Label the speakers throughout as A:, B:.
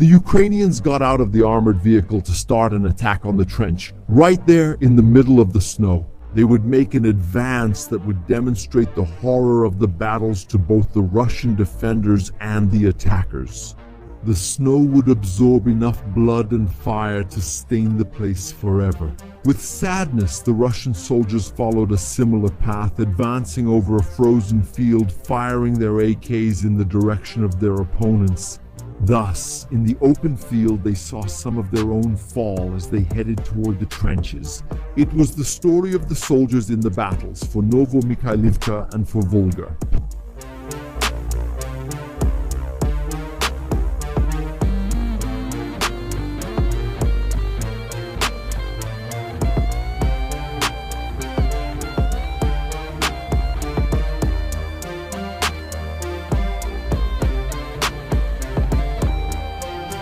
A: The Ukrainians got out of the armored vehicle to start an attack on the trench, right there in the middle of the snow. They would make an advance that would demonstrate the horror of the battles to both the Russian defenders and the attackers. The snow would absorb enough blood and fire to stain the place forever. With sadness, the Russian soldiers followed a similar path, advancing over a frozen field, firing their AKs in the direction of their opponents. Thus, in the open field, they saw some of their own fall as they headed toward the trenches. It was the story of the soldiers in the battles for Novomykhaylivka and for Volga.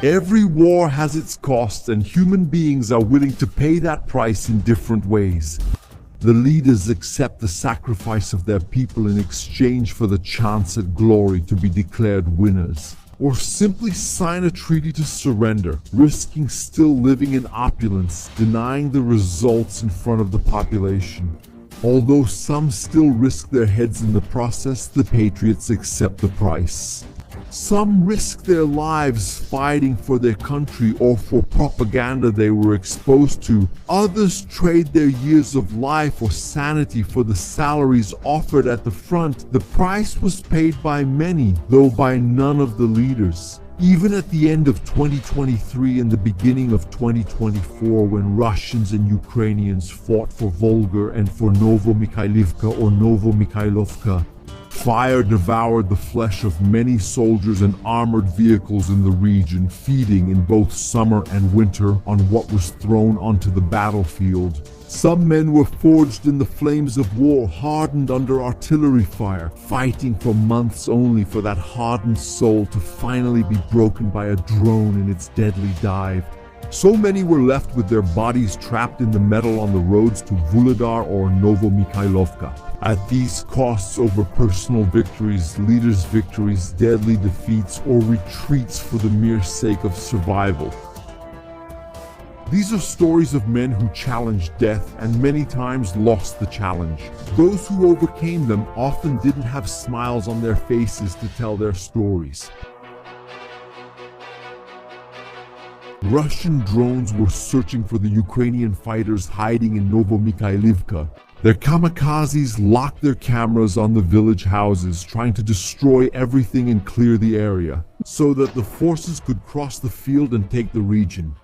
A: Every war has its costs, and human beings are willing to pay that price in different ways. The leaders accept the sacrifice of their people in exchange for the chance at glory to be declared winners, or simply sign a treaty to surrender, risking still living in opulence, denying the results in front of the population. Although some still risk their heads in the process, the patriots accept the price. Some risk their lives fighting for their country or for propaganda they were exposed to. Others trade their years of life or sanity for the salaries offered at the front. The price was paid by many, though by none of the leaders. Even at the end of 2023 and the beginning of 2024, when Russians and Ukrainians fought for Volga and for Novomykhaylivka or Novomykhaylivka, fire devoured the flesh of many soldiers and armored vehicles in the region, feeding in both summer and winter on what was thrown onto the battlefield. Some men were forged in the flames of war, hardened under artillery fire, fighting for months only for that hardened soul to finally be broken by a drone in its deadly dive. So many were left with their bodies trapped in the metal on the roads to Vuhledar or Novomykhaylivka. At these costs over personal victories, leaders' victories, deadly defeats, or retreats for the mere sake of survival. These are stories of men who challenged death and many times lost the challenge. Those who overcame them often didn't have smiles on their faces to tell their stories. Russian drones were searching for the Ukrainian fighters hiding in Novomykhaylivka. Their kamikazes locked their cameras on the village houses, trying to destroy everything and clear the area, so that the forces could cross the field and take the region,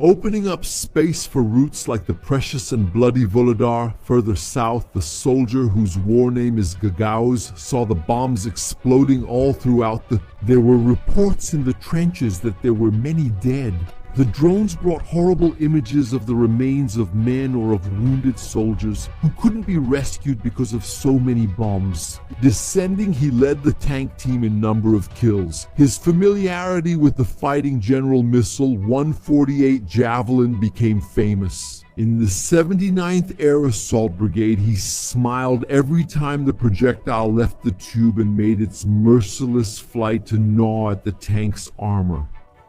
A: opening up space for routes like the precious and bloody Vuhledar. Further south, the soldier whose war name is Gagauz saw the bombs exploding all throughout There were reports in the trenches that there were many dead. The drones brought horrible images of the remains of men or of wounded soldiers who couldn't be rescued because of so many bombs. Descending, he led the tank team in number of kills. His familiarity with the fighting General Missile 148 Javelin became famous. In the 79th Air Assault Brigade, he smiled every time the projectile left the tube and made its merciless flight to gnaw at the tank's armor.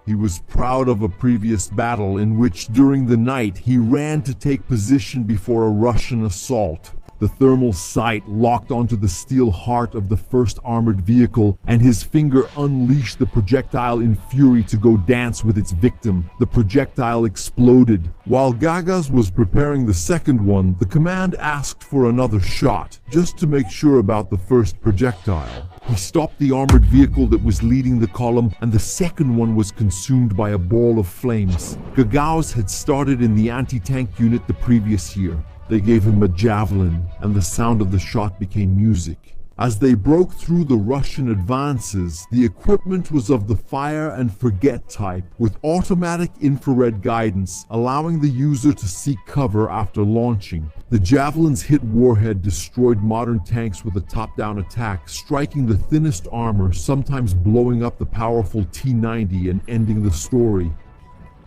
A: He was proud of a previous battle in which, during the night, he ran to take position before a Russian assault. The thermal sight locked onto the steel heart of the first armored vehicle, and his finger unleashed the projectile in fury to go dance with its victim. The projectile exploded. While Gagauz was preparing the second one, the command asked for another shot, just to make sure about the first projectile. He stopped the armored vehicle that was leading the column, and the second one was consumed by a ball of flames. Gagauz had started in the anti-tank unit the previous year. They gave him a javelin, and the sound of the shot became music. As they broke through the Russian advances, the equipment was of the fire and forget type, with automatic infrared guidance, allowing the user to seek cover after launching. The javelin's hit warhead destroyed modern tanks with a top-down attack, striking the thinnest armor, sometimes blowing up the powerful T-90 and ending the story.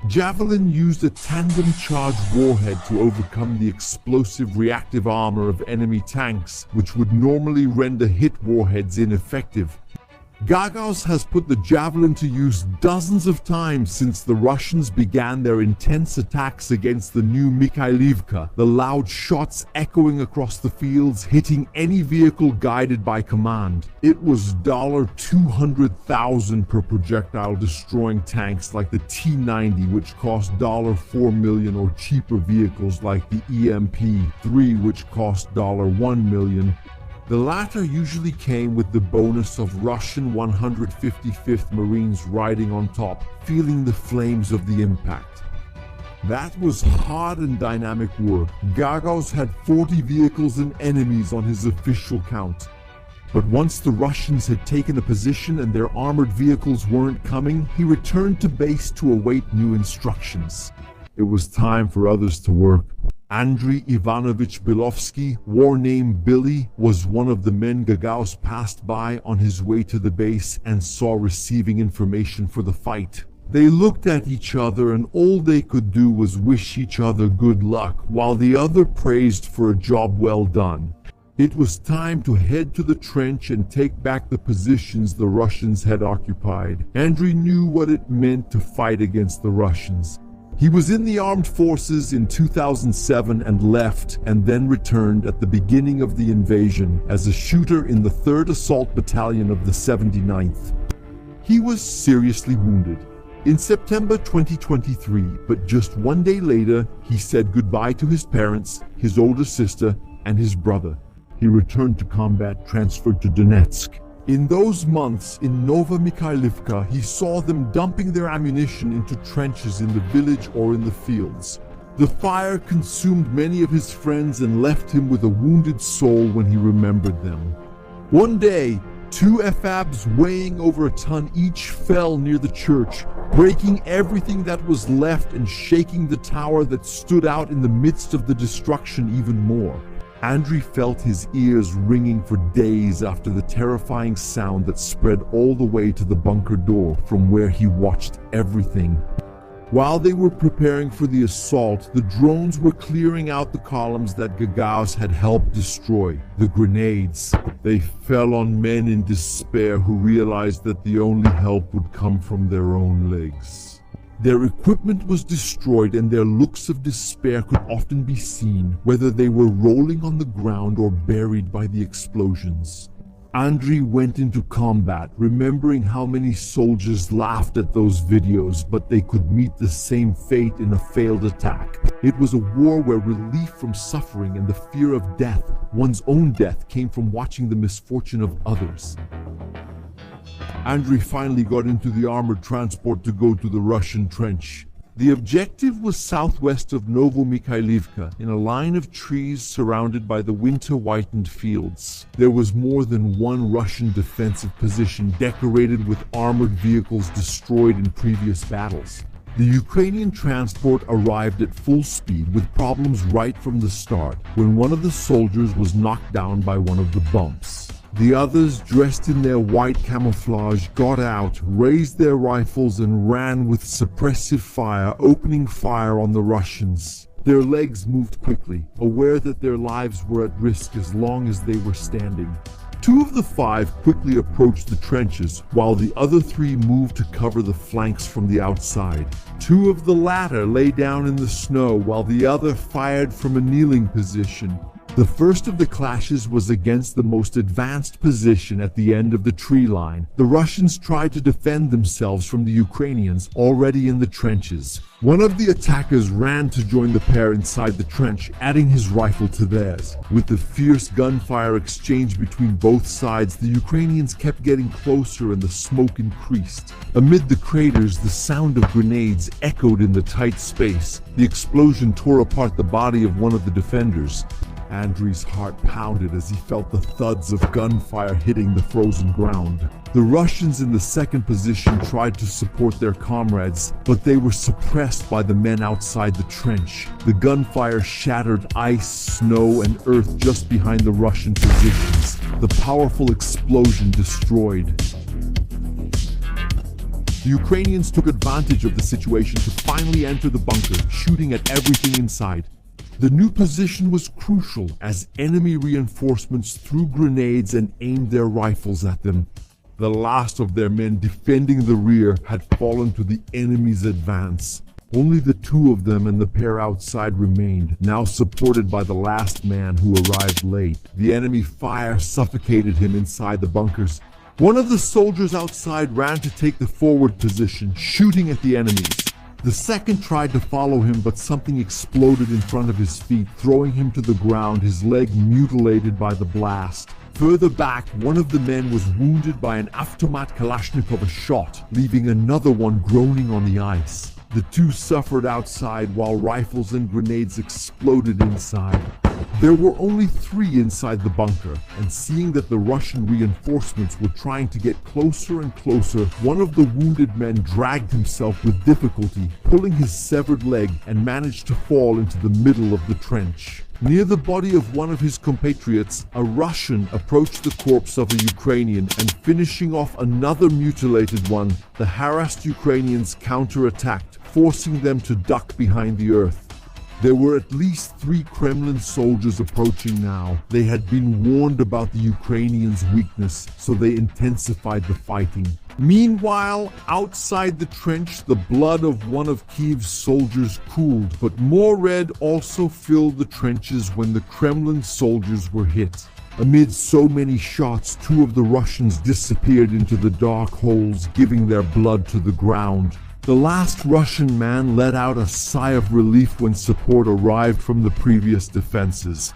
A: Javelin used a tandem-charged warhead to overcome the explosive reactive armor of enemy tanks, which would normally render hit warheads ineffective. Gagauz has put the Javelin to use dozens of times since the Russians began their intense attacks against the Novomykhaylivka, the loud shots echoing across the fields, hitting any vehicle guided by command. It was $200,000 per projectile, destroying tanks like the T-90, which cost $4 million, or cheaper vehicles like the EMP-3, which cost $1 million. The latter usually came with the bonus of Russian 155th Marines riding on top, feeling the flames of the impact. That was hard and dynamic work. Gagauz had 40 vehicles and enemies on his official count. But once the Russians had taken a position and their armored vehicles weren't coming, he returned to base to await new instructions. It was time for others to work. Andriy Ivanovich Bilovsky, war name Billy, was one of the men Gagauz passed by on his way to the base and saw receiving information for the fight. They looked at each other and all they could do was wish each other good luck, while the other praised for a job well done. It was time to head to the trench and take back the positions the Russians had occupied. Andriy knew what it meant to fight against the Russians. He was in the armed forces in 2007 and left, and then returned at the beginning of the invasion as a shooter in the 3rd Assault Battalion of the 79th. He was seriously wounded in September 2023, but just one day later, he said goodbye to his parents, his older sister, and his brother. He returned to combat, transferred to Donetsk. In those months in Novomykhaylivka, he saw them dumping their ammunition into trenches in the village or in the fields. The fire consumed many of his friends and left him with a wounded soul when he remembered them. One day, 2 FABs weighing over a ton each fell near the church, breaking everything that was left and shaking the tower that stood out in the midst of the destruction even more. Andriy felt his ears ringing for days after the terrifying sound that spread all the way to the bunker door from where he watched everything. While they were preparing for the assault, the drones were clearing out the columns that Gagauz had helped destroy, the grenades. They fell on men in despair who realized that the only help would come from their own legs. Their equipment was destroyed and their looks of despair could often be seen, whether they were rolling on the ground or buried by the explosions. Andriy went into combat, remembering how many soldiers laughed at those videos, but they could meet the same fate in a failed attack. It was a war where relief from suffering and the fear of death, one's own death, came from watching the misfortune of others. Andriy finally got into the armored transport to go to the Russian trench. The objective was southwest of Novomykhaylivka, in a line of trees surrounded by the winter-whitened fields. There was more than one Russian defensive position decorated with armored vehicles destroyed in previous battles. The Ukrainian transport arrived at full speed with problems right from the start, when one of the soldiers was knocked down by one of the bumps. The others, dressed in their white camouflage, got out, raised their rifles and ran with suppressive fire, opening fire on the Russians. Their legs moved quickly, aware that their lives were at risk as long as they were standing. 2 of the 5 quickly approached the trenches, while the other 3 moved to cover the flanks from the outside. 2 of the latter lay down in the snow, while the other fired from a kneeling position. The first of the clashes was against the most advanced position at the end of the tree line. The Russians tried to defend themselves from the Ukrainians already in the trenches. One of the attackers ran to join the pair inside the trench, adding his rifle to theirs. With the fierce gunfire exchange between both sides, the Ukrainians kept getting closer and the smoke increased. Amid the craters, the sound of grenades echoed in the tight space. The explosion tore apart the body of one of the defenders. Andriy's heart pounded as he felt the thuds of gunfire hitting the frozen ground. The Russians in the second position tried to support their comrades, but they were suppressed by the men outside the trench. The gunfire shattered ice, snow, and earth just behind the Russian positions. The powerful explosion destroyed. The Ukrainians took advantage of the situation to finally enter the bunker, shooting at everything inside. The new position was crucial as enemy reinforcements threw grenades and aimed their rifles at them. The last of their men defending the rear had fallen to the enemy's advance. Only the two of them and the pair outside remained, now supported by the last man who arrived late. The enemy fire suffocated him inside the bunkers. One of the soldiers outside ran to take the forward position, shooting at the enemies. The second tried to follow him, but something exploded in front of his feet, throwing him to the ground, his leg mutilated by the blast. Further back, one of the men was wounded by an automatic Kalashnikov shot, leaving another one groaning on the ice. The two suffered outside while rifles and grenades exploded inside. There were only 3 inside the bunker, and seeing that the Russian reinforcements were trying to get closer and closer, one of the wounded men dragged himself with difficulty, pulling his severed leg, and managed to fall into the middle of the trench. Near the body of one of his compatriots, a Russian approached the corpse of a Ukrainian and, finishing off another mutilated one, the harassed Ukrainians counterattacked, forcing them to duck behind the earth. There were at least 3 Kremlin soldiers approaching now. They had been warned about the Ukrainians' weakness, so they intensified the fighting. Meanwhile, outside the trench, the blood of one of Kyiv's soldiers cooled, but more red also filled the trenches when the Kremlin soldiers were hit. Amid so many shots, 2 of the Russians disappeared into the dark holes, giving their blood to the ground. The last Russian man let out a sigh of relief when support arrived from the previous defenses.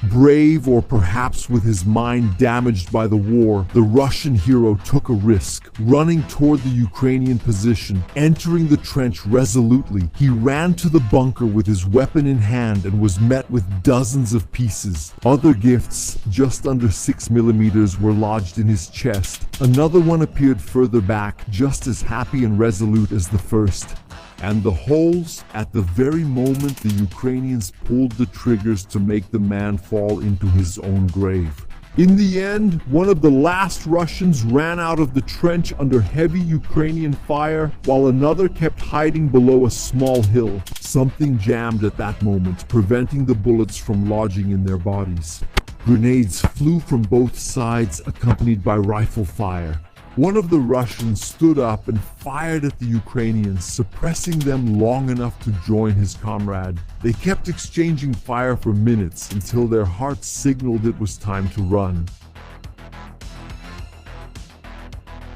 A: Brave, or perhaps with his mind damaged by the war, the Russian hero took a risk, running toward the Ukrainian position. Entering the trench resolutely, he ran to the bunker with his weapon in hand and was met with dozens of pieces. Other gifts, just under 6mm, were lodged in his chest. Another one appeared further back, just as happy and resolute as the first. And the holes, at the very moment the Ukrainians pulled the triggers to make the man fall into his own grave. In the end, one of the last Russians ran out of the trench under heavy Ukrainian fire, while another kept hiding below a small hill. Something jammed at that moment, preventing the bullets from lodging in their bodies. Grenades flew from both sides, accompanied by rifle fire. One of the Russians stood up and fired at the Ukrainians, suppressing them long enough to join his comrade. They kept exchanging fire for minutes until their hearts signaled it was time to run.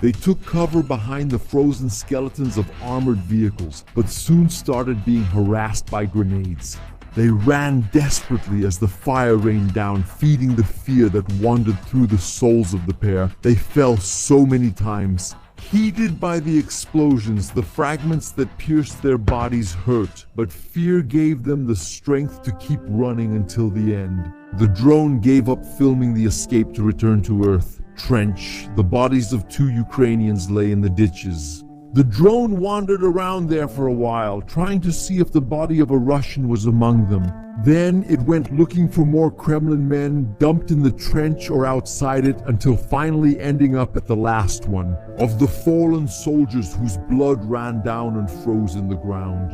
A: They took cover behind the frozen skeletons of armored vehicles, but soon started being harassed by grenades. They ran desperately as the fire rained down, feeding the fear that wandered through the souls of the pair. They fell so many times. Heated by the explosions, the fragments that pierced their bodies hurt, but fear gave them the strength to keep running until the end. The drone gave up filming the escape to return to Earth. Trench, the bodies of 2 Ukrainians lay in the ditches. The drone wandered around there for a while, trying to see if the body of a Russian was among them. Then it went looking for more Kremlin men dumped in the trench or outside it, until finally ending up at the last one, of the fallen soldiers whose blood ran down and froze in the ground.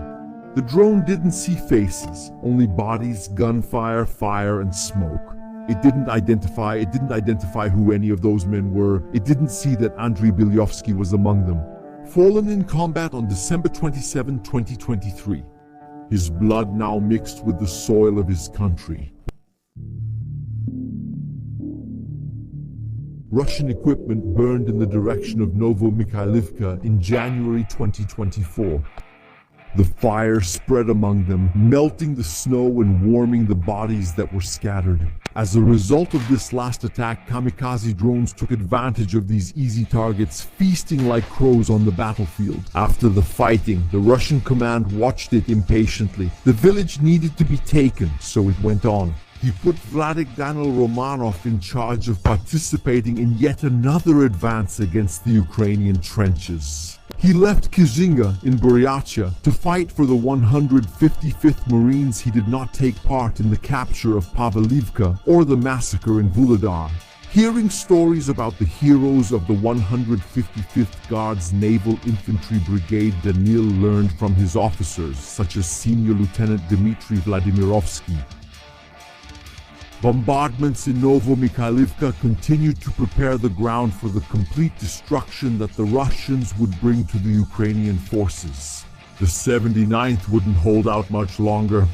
A: The drone didn't see faces, only bodies, gunfire, fire, and smoke. It didn't identify who any of those men were. It didn't see that Andriy Bilyovsky was among them. Fallen in combat on December 27, 2023. His blood now mixed with the soil of his country. Russian equipment burned in the direction of Novomykhaylivka in January 2024. The fire spread among them, melting the snow and warming the bodies that were scattered. As a result of this last attack, kamikaze drones took advantage of these easy targets, feasting like crows on the battlefield. After the fighting, the Russian command watched it impatiently. The village needed to be taken, so it went on. He put Vladimir Daniel Romanov in charge of participating in yet another advance against the Ukrainian trenches. He left Kizinga in Buryatia to fight for the 155th Marines. He did not take part in the capture of Pavlivka or the massacre in Vuhledar. Hearing stories about the heroes of the 155th Guards Naval Infantry Brigade, Danil learned from his officers, such as Senior Lieutenant Dmitry Vladimirovsky. Bombardments in Novomykhaylivka continued to prepare the ground for the complete destruction that the Russians would bring to the Ukrainian forces. The 79th wouldn't hold out much longer.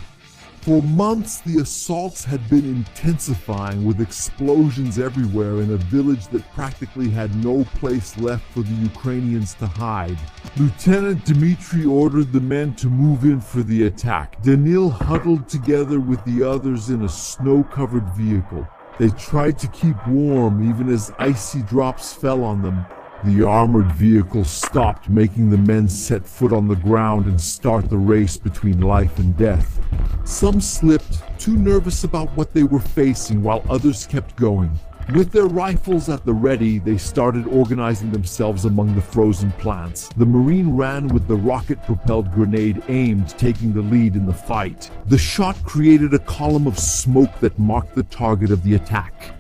A: For months, the assaults had been intensifying, with explosions everywhere in a village that practically had no place left for the Ukrainians to hide. Lieutenant Dmitry ordered the men to move in for the attack. Danil huddled together with the others in a snow-covered vehicle. They tried to keep warm even as icy drops fell on them. The armored vehicle stopped, making the men set foot on the ground and start the race between life and death. Some slipped, too nervous about what they were facing, while others kept going. With their rifles at the ready, they started organizing themselves among the frozen plants. The Marine ran with the rocket-propelled grenade aimed, taking the lead in the fight. The shot created a column of smoke that marked the target of the attack.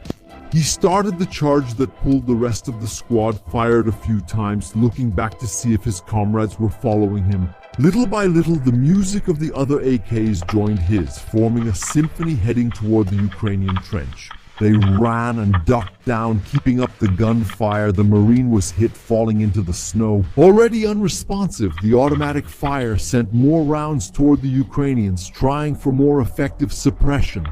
A: He started the charge that pulled the rest of the squad, fired a few times, looking back to see if his comrades were following him. Little by little, the music of the other AKs joined his, forming a symphony heading toward the Ukrainian trench. They ran and ducked down, keeping up the gunfire. The Marine was hit, falling into the snow. Already unresponsive, the automatic fire sent more rounds toward the Ukrainians, trying for more effective suppression.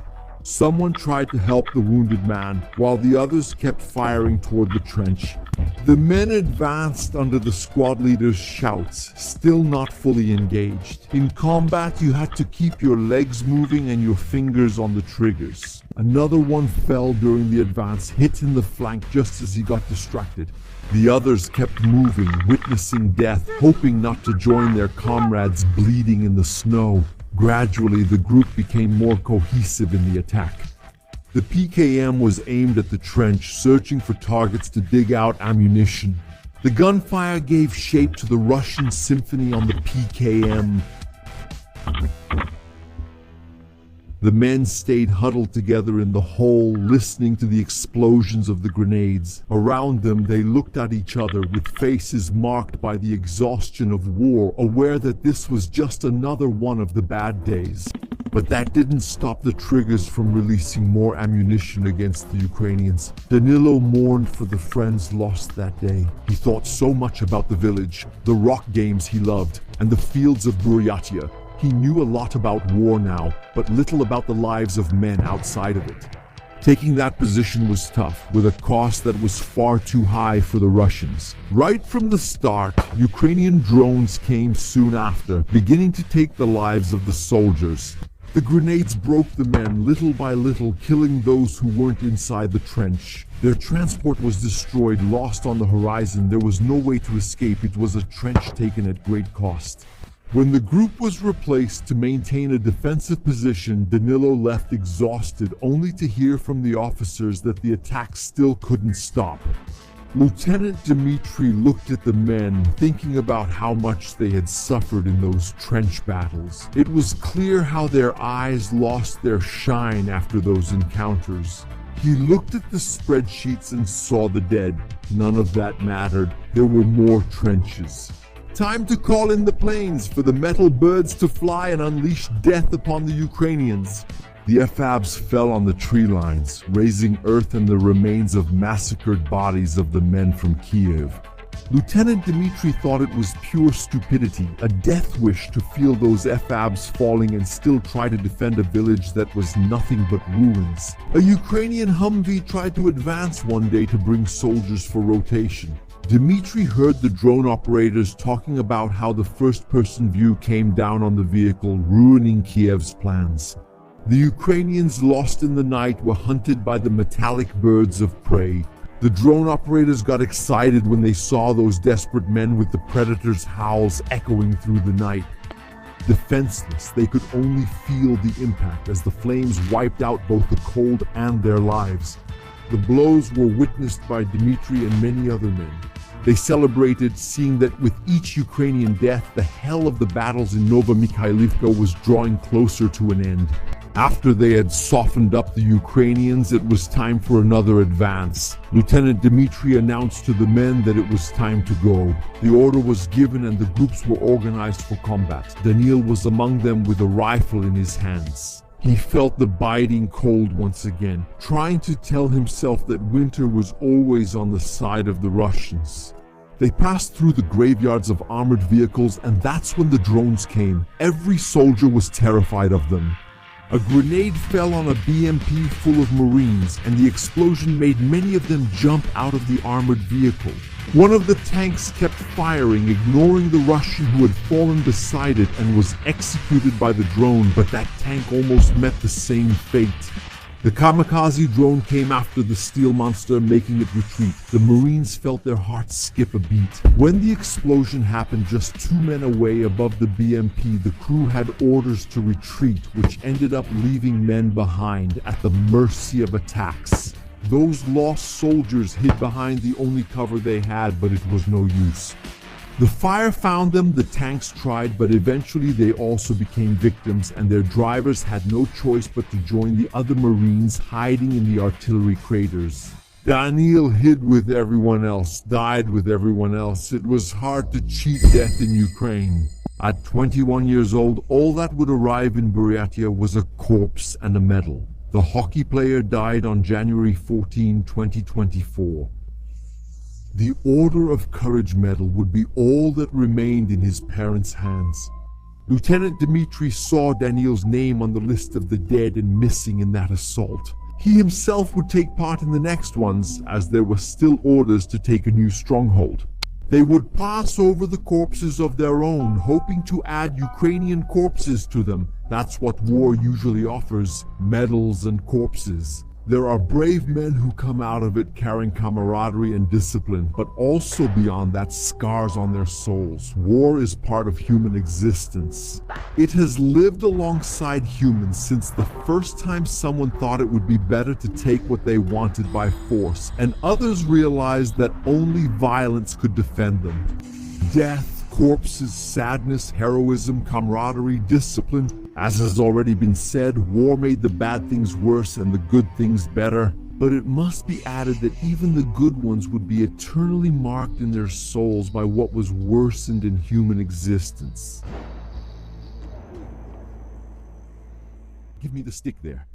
A: Someone tried to help the wounded man, while the others kept firing toward the trench. The men advanced under the squad leader's shouts, still not fully engaged. In combat, you had to keep your legs moving and your fingers on the triggers. Another one fell during the advance, hit in the flank just as he got distracted. The others kept moving, witnessing death, hoping not to join their comrades bleeding in the snow. Gradually, the group became more cohesive in the attack. The PKM was aimed at the trench, searching for targets to dig out ammunition. The gunfire gave shape to the Russian symphony on the PKM. The men stayed huddled together in the hole, listening to the explosions of the grenades. Around them, they looked at each other with faces marked by the exhaustion of war, aware that this was just another one of the bad days. But that didn't stop the triggers from releasing more ammunition against the Ukrainians. Danilo mourned for the friends lost that day. He thought so much about the village, the rock games he loved, and the fields of Buryatia. He knew a lot about war now, but little about the lives of men outside of it. Taking that position was tough, with a cost that was far too high for the Russians. Right from the start, Ukrainian drones came soon after, beginning to take the lives of the soldiers. The grenades broke the men little by little, killing those who weren't inside the trench. Their transport was destroyed, lost on the horizon. There was no way to escape. It was a trench taken at great cost. When the group was replaced to maintain a defensive position, Danilo left exhausted, only to hear from the officers that the attack still couldn't stop. Lieutenant Dmitry looked at the men, thinking about how much they had suffered in those trench battles. It was clear how their eyes lost their shine after those encounters. He looked at the spreadsheets and saw the dead. None of that mattered. There were more trenches. Time to call in the planes for the metal birds to fly and unleash death upon the Ukrainians. The FABs fell on the tree lines, raising earth and the remains of massacred bodies of the men from Kiev. Lieutenant Dmitry thought it was pure stupidity, a death wish to feel those FABs falling and still try to defend a village that was nothing but ruins. A Ukrainian Humvee tried to advance one day to bring soldiers for rotation. Dmitry heard the drone operators talking about how the first-person view came down on the vehicle, ruining Kiev's plans. The Ukrainians lost in the night were hunted by the metallic birds of prey. The drone operators got excited when they saw those desperate men with the predators' howls echoing through the night. Defenseless, they could only feel the impact as the flames wiped out both the cold and their lives. The blows were witnessed by Dmitry and many other men. They celebrated, seeing that with each Ukrainian death, the hell of the battles in Novomykhaylivka was drawing closer to an end. After they had softened up the Ukrainians, it was time for another advance. Lieutenant Dmitry announced to the men that it was time to go. The order was given and the groups were organized for combat. Danil was among them with a rifle in his hands. He felt the biting cold once again, trying to tell himself that winter was always on the side of the Russians. They passed through the graveyards of armored vehicles, and that's when the drones came. Every soldier was terrified of them. A grenade fell on a BMP full of Marines, and the explosion made many of them jump out of the armored vehicle. One of the tanks kept firing, ignoring the Russian who had fallen beside it and was executed by the drone, but that tank almost met the same fate. The kamikaze drone came after the steel monster, making it retreat. The Marines felt their hearts skip a beat. When the explosion happened just 2 men away above the BMP, the crew had orders to retreat, which ended up leaving men behind at the mercy of attacks. Those lost soldiers hid behind the only cover they had, but it was no use. The fire found them, the tanks tried, but eventually they also became victims, and their drivers had no choice but to join the other Marines hiding in the artillery craters. Daniil hid with everyone else, died with everyone else. It was hard to cheat death in Ukraine. At 21 years old, all that would arrive in Buryatia was a corpse and a medal. The hockey player died on January 14, 2024. The Order of Courage medal would be all that remained in his parents' hands. Lieutenant Dmitry saw Daniil's name on the list of the dead and missing in that assault. He himself would take part in the next ones, as there were still orders to take a new stronghold. They would pass over the corpses of their own, hoping to add Ukrainian corpses to them. That's what war usually offers, medals and corpses. There are brave men who come out of it carrying camaraderie and discipline, but also beyond that, scars on their souls. War is part of human existence. It has lived alongside humans since the first time someone thought it would be better to take what they wanted by force, and others realized that only violence could defend them. Death, corpses, sadness, heroism, camaraderie, discipline. As has already been said, war made the bad things worse and the good things better. But it must be added that even the good ones would be eternally marked in their souls by what was worsened in human existence. Give me the stick there.